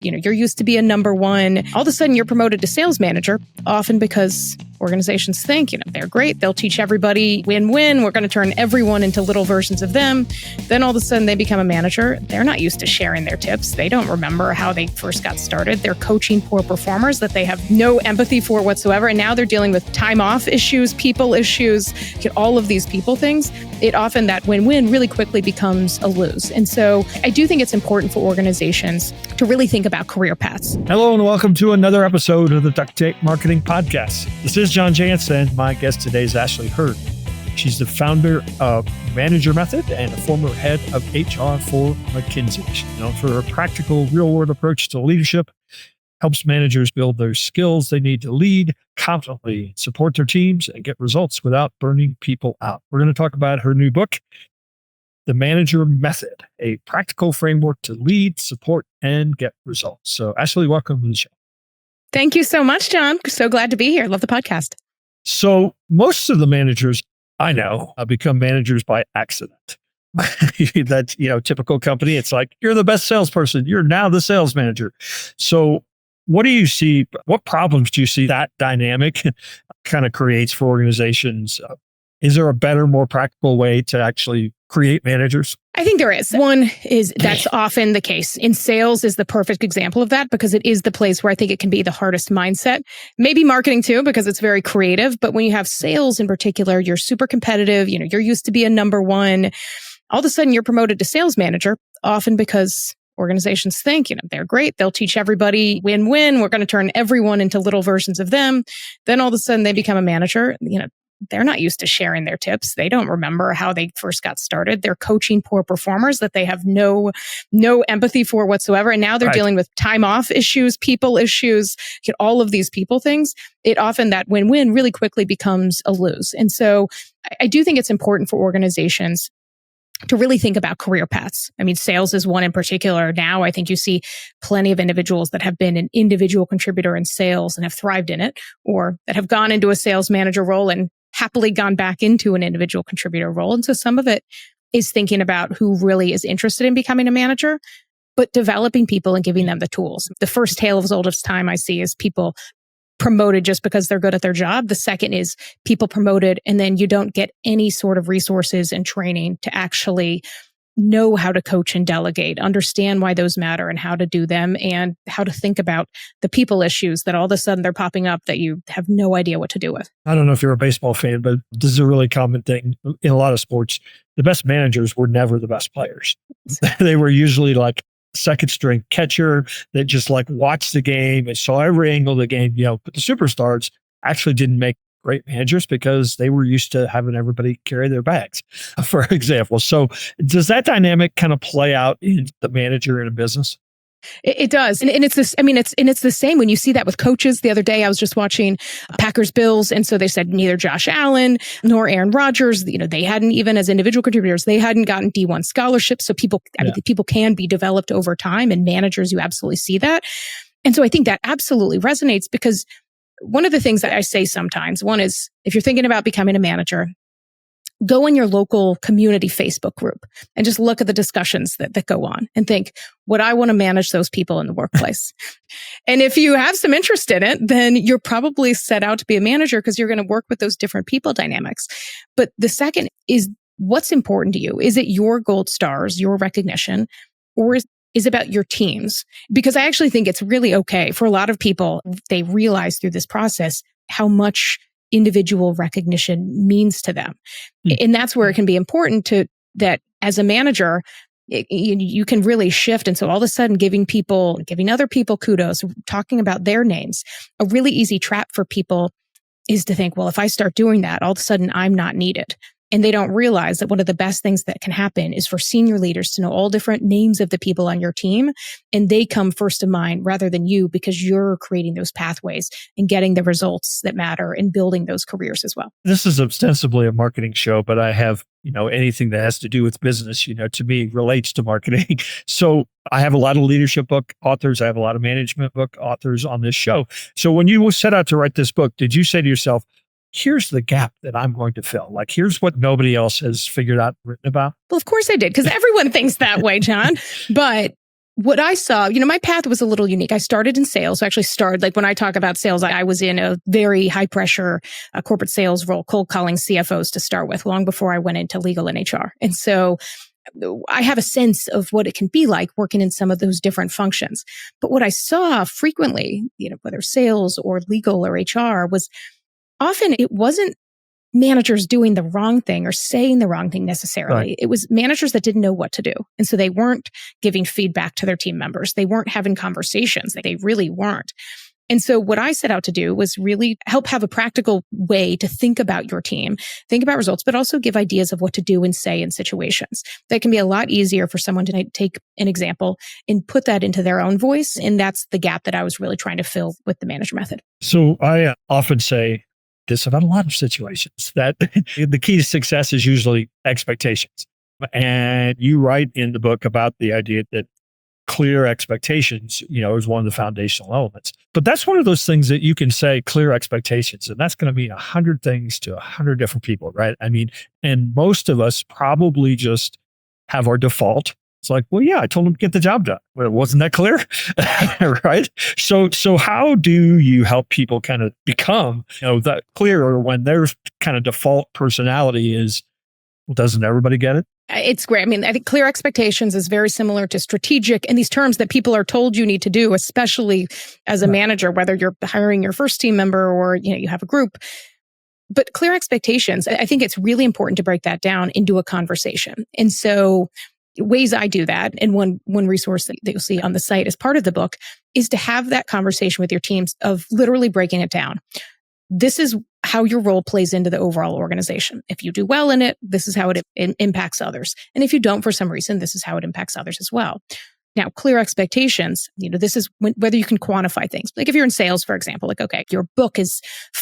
You're used to be a number one. All of a sudden, you're promoted to sales manager, often because organizations think, they're great. They'll teach everybody win-win. We're going to turn everyone into little versions of them. Then all of a sudden, they become a manager. They're not used to sharing their tips. They don't remember how they first got started. They're coaching poor performers that they have no empathy for whatsoever. And now they're dealing with time off issues, people issues, all of these people things. It often, that win-win really quickly becomes a lose. And so I do think it's important for organizations to really think about career paths. Hello and welcome to another episode of the Duct Tape Marketing Podcast. This is John Jansen. My guest today is Ashley Hurd. She's the founder of Manager Method and a former head of HR for McKinsey. She's known for her practical, real-world approach to leadership, helps managers build their skills they need to lead confidently, support their teams, and get results without burning people out. We're going to talk about her new book, The Manager Method, a practical framework to lead, support, and get results. So, Ashley, welcome to the show. Thank you so much, John. So glad to be here. Love the podcast. So, most of the managers I know become managers by accident. That, typical company, it's like, you're the best salesperson. You're now the sales manager. So, what do you see? What problems do you see that dynamic kind of creates for organizations? Is there a better, more practical way to actually create managers? I think there is. One is that's often the case. In sales is the perfect example of that because it is the place where I think it can be the hardest mindset. Maybe marketing too, because it's very creative. But when you have sales in particular, you're super competitive. You're used to be a number one. All of a sudden, you're promoted to sales manager, often because organizations think, they're great. They'll teach everybody win-win. We're going to turn everyone into little versions of them. Then all of a sudden they become a manager. They're not used to sharing their tips. They don't remember how they first got started. They're coaching poor performers that they have no empathy for whatsoever. And now they're dealing with time off issues, people issues, all of these people things. It often, that win-win really quickly becomes a lose. And so I do think it's important for organizations to really think about career paths. I mean, sales is one in particular. Now, I think you see plenty of individuals that have been an individual contributor in sales and have thrived in it, or that have gone into a sales manager role and happily gone back into an individual contributor role. And so some of it is thinking about who really is interested in becoming a manager, but developing people and giving them the tools. The first tale of as old as time I see is people promoted just because they're good at their job. The second is people promoted and then you don't get any sort of resources and training to actually know how to coach and delegate, understand why those matter and how to do them, and how to think about the people issues that all of a sudden they're popping up that you have no idea what to do with. I don't know if you're a baseball fan, but this is a really common thing in a lot of sports. The best managers were never the best players. They were usually like second string catcher that just watched the game and saw every angle of the game, but the superstars actually didn't make great managers because they were used to having everybody carry their bags, for example. So does that dynamic kind of play out in the manager in a business? It does. And it's this, it's the same when you see that with coaches. The other day, I was just watching Packers Bills. And so they said neither Josh Allen nor Aaron Rodgers, they hadn't, even as individual contributors, they hadn't gotten D1 scholarships. So people can be developed over time, and managers, you absolutely see that. And so I think that absolutely resonates because one of the things that I say sometimes, one is if you're thinking about becoming a manager, go in your local community Facebook group and just look at the discussions that go on and think, would I want to manage those people in the workplace? And if you have some interest in it, then you're probably set out to be a manager because you're going to work with those different people dynamics. But the second is what's important to you. Is it your gold stars, your recognition, or is it about your teams? Because I actually think it's really okay for a lot of people, they realize through this process how much individual recognition means to them. And that's where it can be important that as a manager, you can really shift. And so all of a sudden giving other people kudos, talking about their names, a really easy trap for people is to think, well, if I start doing that, all of a sudden I'm not needed. And they don't realize that one of the best things that can happen is for senior leaders to know all different names of the people on your team. And they come first of mind rather than you because you're creating those pathways and getting the results that matter and building those careers as well. This is ostensibly a marketing show, but I have, anything that has to do with business, to me relates to marketing. So I have a lot of leadership book authors. I have a lot of management book authors on this show. So when you set out to write this book, did you say to yourself, here's the gap that I'm going to fill? Here's what nobody else has figured out, written about? Well, of course I did, because everyone thinks that way, John. But What I saw, my path was a little unique. I started in sales. I actually started, like when I talk about sales, I was in a very high pressure corporate sales role, cold calling CFOs to start with, long before I went into legal and HR. And so I have a sense of what it can be like working in some of those different functions. But what I saw frequently, whether sales or legal or HR, was often it wasn't managers doing the wrong thing or saying the wrong thing necessarily. Right. It was managers that didn't know what to do. And so they weren't giving feedback to their team members. They weren't having conversations. They really weren't. And so what I set out to do was really help have a practical way to think about your team, think about results, but also give ideas of what to do and say in situations. That can be a lot easier for someone to take an example and put that into their own voice. And that's the gap that I was really trying to fill with the manager method. So I often say this about a lot of situations, that the key to success is usually expectations. And you write in the book about the idea that clear expectations, is one of the foundational elements. But that's one of those things that you can say clear expectations, and that's going to mean 100 things to 100 different people, right? I mean, and most of us probably just have our default. It's like, well, yeah, I told them to get the job done. Well, wasn't that clear? Right? So how do you help people kind of become, that clearer when their kind of default personality is, well, doesn't everybody get it? It's great. I mean, I think clear expectations is very similar to strategic and these terms that people are told you need to do, especially as a manager, whether you're hiring your first team member or, you have a group. But clear expectations, I think it's really important to break that down into a conversation. And so ways I do that, and one resource that you'll see on the site as part of the book, is to have that conversation with your teams of literally breaking it down. This is how your role plays into the overall organization. If you do well in it, this is how it impacts others. And if you don't for some reason, this is how it impacts others as well. Now, clear expectations, this is whether you can quantify things. Like if you're in sales, for example, like, okay, your book is,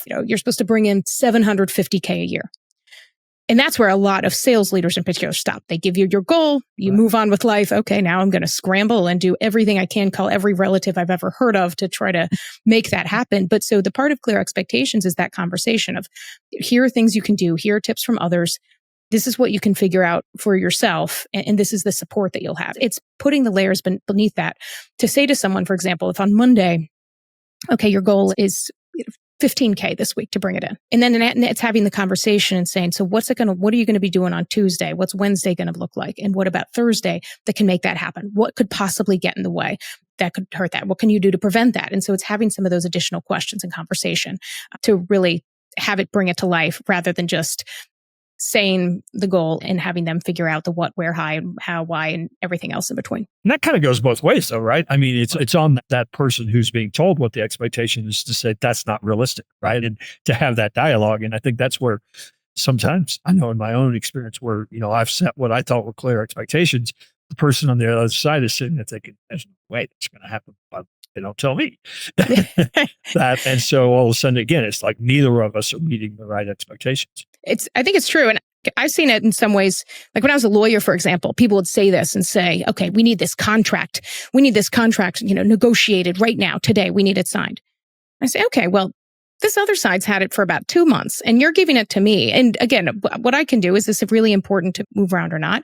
you're supposed to bring in $750K a year. And that's where a lot of sales leaders in particular stop. They give you your goal, you move on with life. Okay, now I'm going to scramble and do everything I can, call every relative I've ever heard of to try to make that happen. But so the part of clear expectations is that conversation of, here are things you can do, here are tips from others. This is what you can figure out for yourself. And this is the support that you'll have. It's putting the layers beneath that to say to someone, for example, if on Monday, okay, your goal is 15K this week to bring it in. And then it's having the conversation and saying, so what are you going to be doing on Tuesday? What's Wednesday going to look like? And what about Thursday that can make that happen? What could possibly get in the way that could hurt that? What can you do to prevent that? And so it's having some of those additional questions and conversation to really have it bring it to life rather than just saying the goal and having them figure out the what, where, how, why, and everything else in between. And that kind of goes both ways though, right? I mean, it's on that person who's being told what the expectation is to say that's not realistic, right? And to have that dialogue. And I think that's where sometimes I know in my own experience where, I've set what I thought were clear expectations. The person on the other side is sitting there thinking, there's no way that's going to happen, but they don't tell me that. And so all of a sudden, again, it's like neither of us are meeting the right expectations. I think it's true. And I've seen it in some ways. Like when I was a lawyer, for example, people would say this and say, okay, we need this contract. We need this contract, negotiated right now, today. We need it signed. I say, okay, well, this other side's had it for about 2 months and you're giving it to me. And again, what I can do, is this really important to move around or not?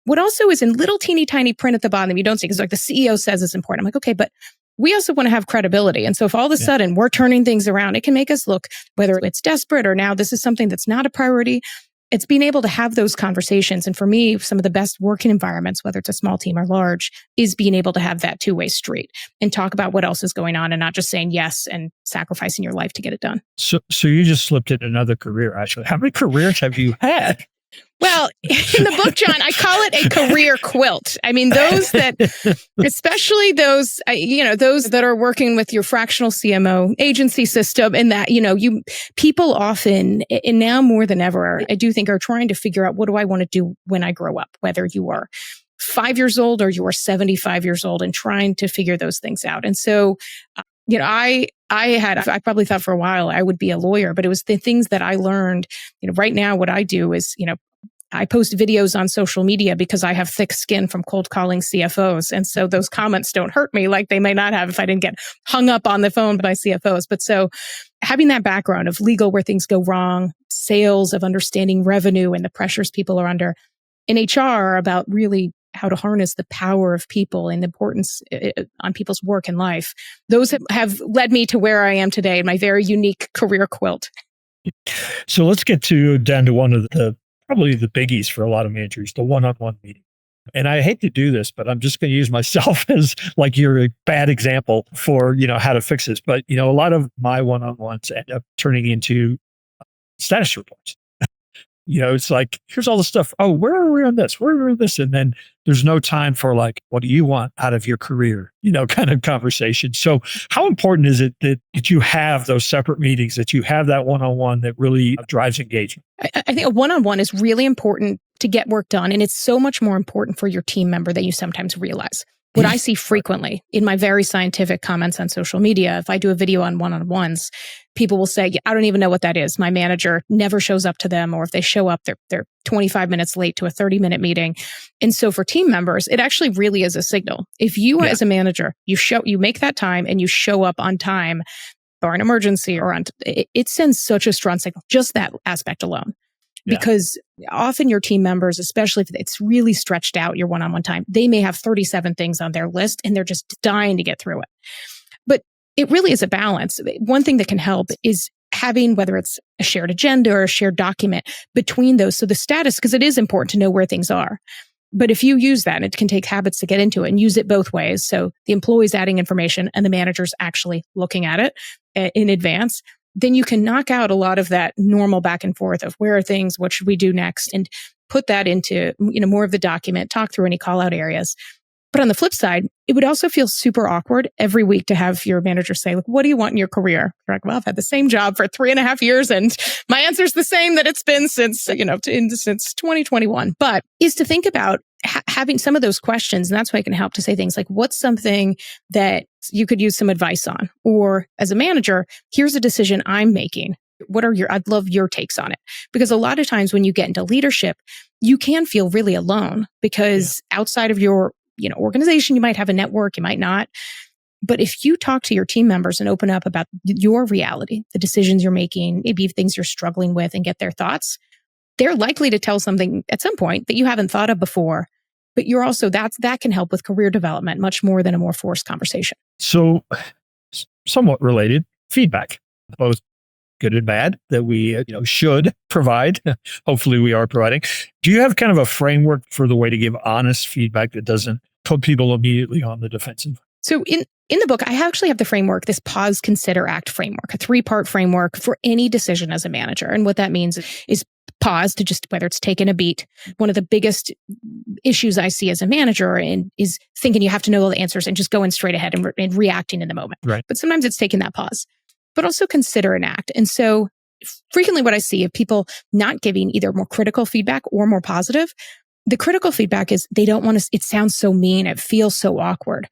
What also is in little teeny tiny print at the bottom, you don't see, because like the CEO says it's important. I'm like, okay, but we also want to have credibility. And so if all of a sudden we're turning things around, it can make us look, whether it's desperate or now this is something that's not a priority. It's being able to have those conversations. And for me, some of the best working environments, whether it's a small team or large, is being able to have that two-way street and talk about what else is going on and not just saying yes and sacrificing your life to get it done. So you just slipped in another career, actually. How many careers have you had? Well, in the book, John, I call it a career quilt. I mean, those that, especially those that are working with your fractional CMO agency system and that, people often, and now more than ever, I do think are trying to figure out, what do I want to do when I grow up? Whether you are 5 years old or you are 75 years old, and trying to figure those things out. And so, I probably thought for a while I would be a lawyer, but it was the things that I learned. Right now what I do is, I post videos on social media because I have thick skin from cold calling CFOs. And so those comments don't hurt me like they may not have if I didn't get hung up on the phone by CFOs. But so having that background of legal where things go wrong, sales, of understanding revenue and the pressures people are under, in HR about really how to harness the power of people and the importance on people's work and life. Those have led me to where I am today in my very unique career Quilt. So let's get down to one of the probably the biggies for a lot of managers, the one-on-one meeting. And I hate to do this, but I'm just going to use myself as like your bad example for, how to fix this. But, a lot of my one-on-ones end up turning into status reports. It's like, here's all the stuff. Oh, where are we on this? Where are we on this? And then there's no time for like, what do you want out of your career? Kind of conversation. So how important is it that you have those separate meetings, that you have that one-on-one that really drives engagement? I think a one-on-one is really important to get work done. And it's so much more important for your team member than you sometimes realize. What I see frequently in my very scientific comments on social media, if I do a video on one-on-ones, people will say, I don't even know what that is. My manager never shows up to them. Or if they show up, they're 25 minutes late to a 30-minute meeting. And so for team members, it actually really is a signal. If you as a manager, you make that time and you show up on time or an emergency it sends such a strong signal, just that aspect alone. Because often your team members, especially if it's really stretched out your one-on-one time, they may have 37 things on their list and they're just dying to get through it. But it really is a balance. One thing that can help is having, whether it's a shared agenda or a shared document between those. So the status, because it is important to know where things are. But if you use that, it can take habits to get into it and use it both ways. So the employee's adding information and the manager's actually looking at it in advance. Then you can knock out a lot of that normal back and forth of where are things, what should we do next, and put that into, more of the document, talk through any call out areas. But on the flip side, it would also feel super awkward every week to have your manager say, like, what do you want in your career? You're like, well, I've had the same job for 3.5 years and my answer's the same that it's been since 2021. But is to think about having some of those questions. And that's why it can help to say things like, what's something that you could use some advice on? Or as a manager, here's a decision I'm making. I'd love your takes on it. Because a lot of times when you get into leadership, you can feel really alone because outside of your organization, you might have a network, you might not. But if you talk to your team members and open up about your reality, the decisions you're making, maybe things you're struggling with, and get their thoughts, they're likely to tell something at some point that you haven't thought of before. But you're also, that can help with career development much more than a more forced conversation. So somewhat related, feedback, both good and bad, that we should provide. Hopefully we are providing. Do you have kind of a framework for the way to give honest feedback that doesn't put people immediately on the defensive? So in the book, I actually have the framework, this pause, consider, act framework, a 3-part framework for any decision as a manager. And what that means is pause to just, whether it's taking a beat. One of the biggest issues I see as a manager is thinking you have to know all the answers and just going straight ahead and reacting in the moment. Right. But sometimes it's taking that pause, but also consider and act. And so frequently what I see of people not giving either more critical feedback or more positive, the critical feedback is they don't want to, it sounds so mean, it feels so awkward.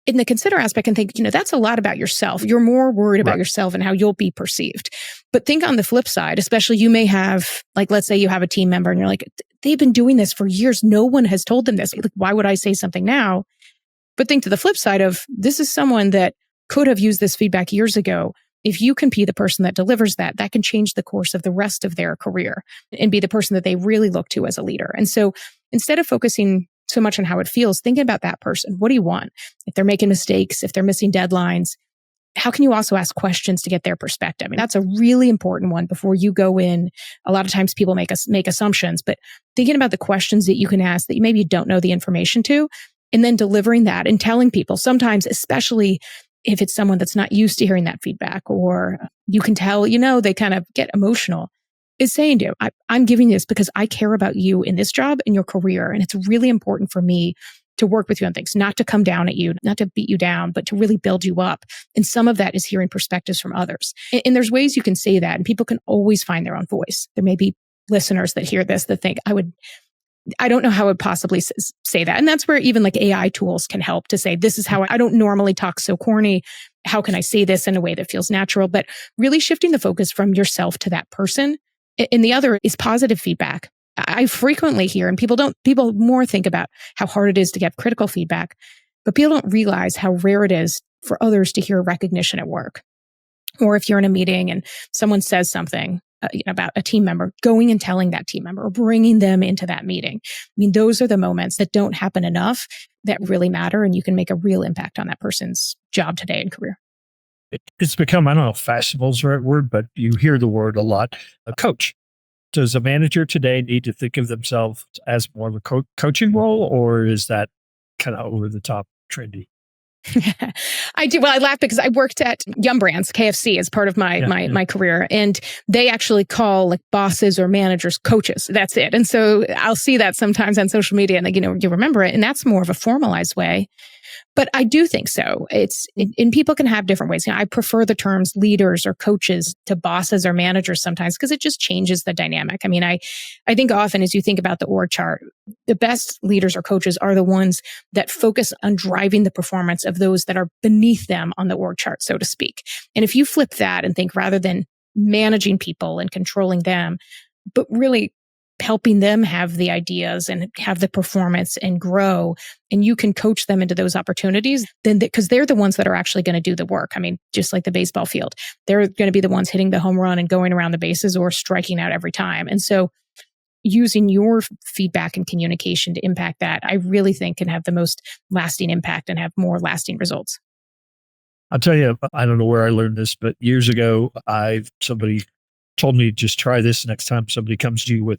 In the consider aspect, and think, that's a lot about yourself. You're more worried about yourself and how you'll be perceived. But think on the flip side, especially you may have, like, let's say you have a team member and you're like, they've been doing this for years. No one has told them this. Like, why would I say something now? But think to the flip side of, this is someone that could have used this feedback years ago. If you can be the person that delivers that can change the course of the rest of their career and be the person that they really look to as a leader. And so instead of focusing so much on how it feels, thinking about that person. What do you want? If they're making mistakes, if they're missing deadlines, how can you also ask questions to get their perspective? I mean, that's a really important one before you go in. A lot of times people make assumptions, but thinking about the questions that you can ask that you maybe don't know the information to, and then delivering that and telling people, sometimes, especially if it's someone that's not used to hearing that feedback, or you can tell, they kind of get emotional, is saying to you, I'm giving this because I care about you in this job and your career. And it's really important for me to work with you on things, not to come down at you, not to beat you down, but to really build you up. And some of that is hearing perspectives from others. And there's ways you can say that, and people can always find their own voice. There may be listeners that hear this that think, I don't know how I would possibly say that. And that's where even like AI tools can help to say, this is how I don't normally talk so corny. How can I say this in a way that feels natural? But really shifting the focus from yourself to that person. And the other is positive feedback. I frequently hear, and people more think about how hard it is to get critical feedback, but people don't realize how rare it is for others to hear recognition at work. Or if you're in a meeting and someone says something, about a team member, going and telling that team member or bringing them into that meeting. I mean, those are the moments that don't happen enough that really matter, and you can make a real impact on that person's job today and career. It's become, I don't know if fashionable is the right word, but you hear the word a lot, a coach. Does a manager today need to think of themselves as more of a coaching role, or is that kind of over the top trendy? I do. Well, I laugh because I worked at Yum Brands, KFC, as part of my career, and they actually call like bosses or managers coaches. That's it. And so I'll see that sometimes on social media, and you remember it, and that's more of a formalized way. But I do think so. And people can have different ways. I prefer the terms leaders or coaches to bosses or managers sometimes because it just changes the dynamic. I mean, I think often as you think about the org chart, the best leaders or coaches are the ones that focus on driving the performance of those that are beneath them on the org chart, so to speak. And if you flip that and think rather than managing people and controlling them, but really helping them have the ideas and have the performance and grow, and you can coach them into those opportunities, then because they're the ones that are actually going to do the work. I mean, just like the baseball field, they're going to be the ones hitting the home run and going around the bases or striking out every time. And so using your feedback and communication to impact that, I really think can have the most lasting impact and have more lasting results. I'll tell you, I don't know where I learned this, but years ago, somebody told me, just try this next time somebody comes to you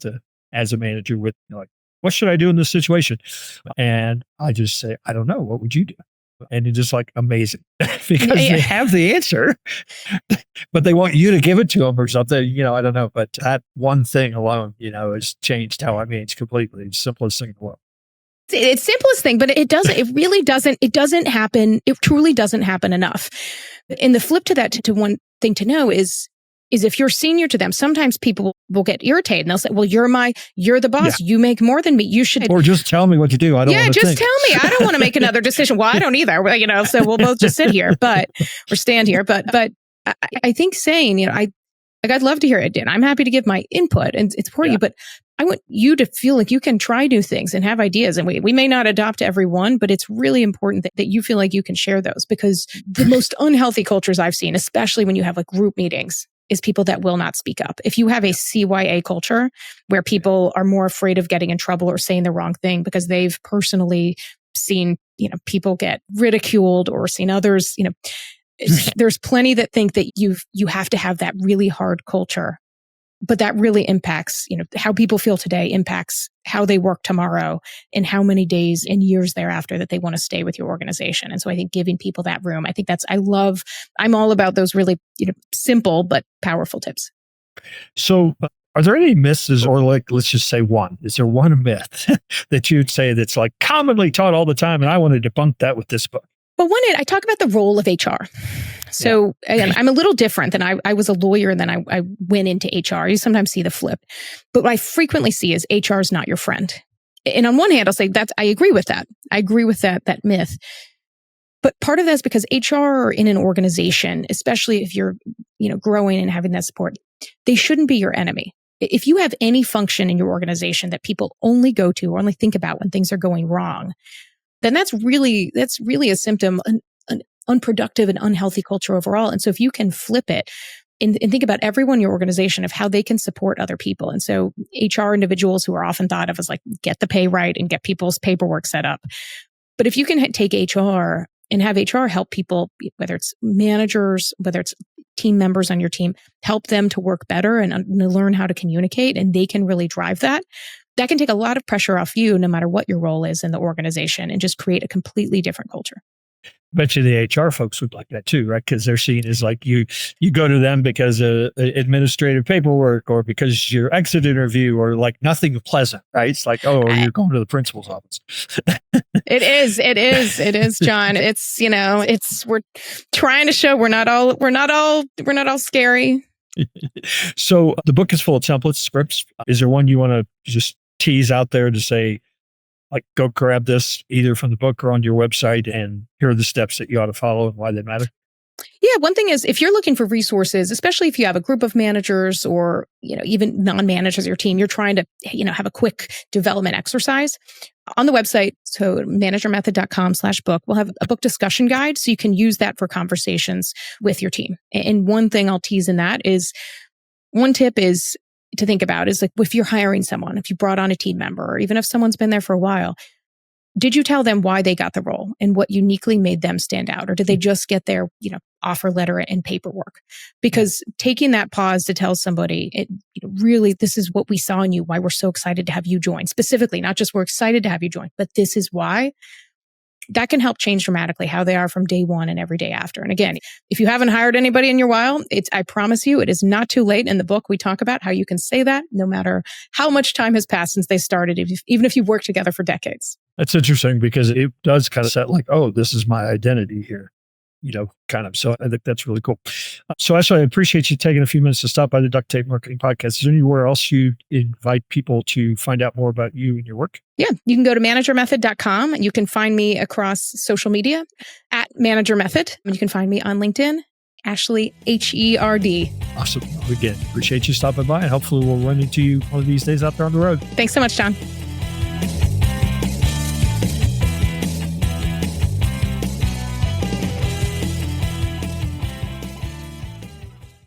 as a manager with like, what should I do in this situation? And I just say, I don't know. What would you do? And it's just like amazing because they have the answer, but they want you to give it to them or something. I don't know. But that one thing alone, has changed how I manage completely. It's the simplest thing in the world. It's simplest thing, but it really doesn't happen. It truly doesn't happen enough. And the flip to that, to one thing to know is if you're senior to them, sometimes people will get irritated and they'll say, well, you're the boss. Yeah. You make more than me. You should. Or just tell me what to do. I don't want to just tell me. I don't want to make another decision. Well, I don't either. So we'll both just sit here, or stand here. But I think saying, I'd love to hear it, Dan. I'm happy to give my input and it's for you, but I want you to feel like you can try new things and have ideas. And we may not adopt every one, but it's really important that you feel like you can share those, because the most unhealthy cultures I've seen, especially when you have like group meetings, is people that will not speak up. If you have a CYA culture where people are more afraid of getting in trouble or saying the wrong thing because they've personally seen, people get ridiculed or seen others, there's plenty that think that you have to have that really hard culture, but that really impacts, how people feel today impacts how they work tomorrow and how many days and years thereafter that they want to stay with your organization. And so I think giving people that room, I think I'm all about those really, simple but powerful tips. So are there any myths, or let's just say one, is there one myth that you'd say that's like commonly taught all the time? And I want to debunk that with this book. Well, I talk about the role of HR. So again, I'm a little different than I was a lawyer and then I went into HR. You sometimes see the flip. But what I frequently see is HR is not your friend. And on one hand, I'll say I agree with that. I agree with that myth. But part of that is because HR in an organization, especially if you're, growing and having that support, they shouldn't be your enemy. If you have any function in your organization that people only go to or only think about when things are going wrong, then that's really a symptom, an unproductive and unhealthy culture overall. And so if you can flip it and think about everyone in your organization of how they can support other people. And so HR individuals who are often thought of as like, get the pay right and get people's paperwork set up. But if you can take HR and have HR help people, whether it's managers, whether it's team members on your team, help them to work better and learn how to communicate, and they can really drive that. That can take a lot of pressure off you, no matter what your role is in the organization, and just create a completely different culture. Bet you the HR folks would like that too, right? Because they're seen as like you go to them because of administrative paperwork or because your exit interview or like nothing pleasant, right? It's like, you're going to the principal's office. It is, John. We're trying to show we're not all scary. So the book is full of templates, scripts. Is there one you want to just tease out there to say, like, go grab this either from the book or on your website, and here are the steps that you ought to follow and why they matter? Yeah, one thing is if you're looking for resources, especially if you have a group of managers or, even non-managers of your team, you're trying to, have a quick development exercise on the website. So managermethod.com/book, we'll have a book discussion guide. So you can use that for conversations with your team. And one thing I'll tease in that is One tip is to think about is like if you're hiring someone, if you brought on a team member, or even if someone's been there for a while, did you tell them why they got the role and what uniquely made them stand out? Or did they just get their, offer letter and paperwork? Because taking that pause to tell somebody, really, this is what we saw in you, why we're so excited to have you join. Specifically, not just we're excited to have you join, but this is why. That can help change dramatically how they are from day one and every day after. And again, if you haven't hired anybody in your while, I promise you, it is not too late. In the book, we talk about how you can say that no matter how much time has passed since they started, even if you've worked together for decades. That's interesting because it does kind of set like, oh, this is my identity here, kind of. So I think that's really cool. So Ashley, I appreciate you taking a few minutes to stop by the Duct Tape Marketing Podcast. Is there anywhere else you invite people to find out more about you and your work? Yeah, you can go to managermethod.com and you can find me across social media at Manager Method. And you can find me on LinkedIn, Ashley HERD. Awesome. Again, appreciate you stopping by and hopefully we'll run into you one of these days out there on the road. Thanks so much, John.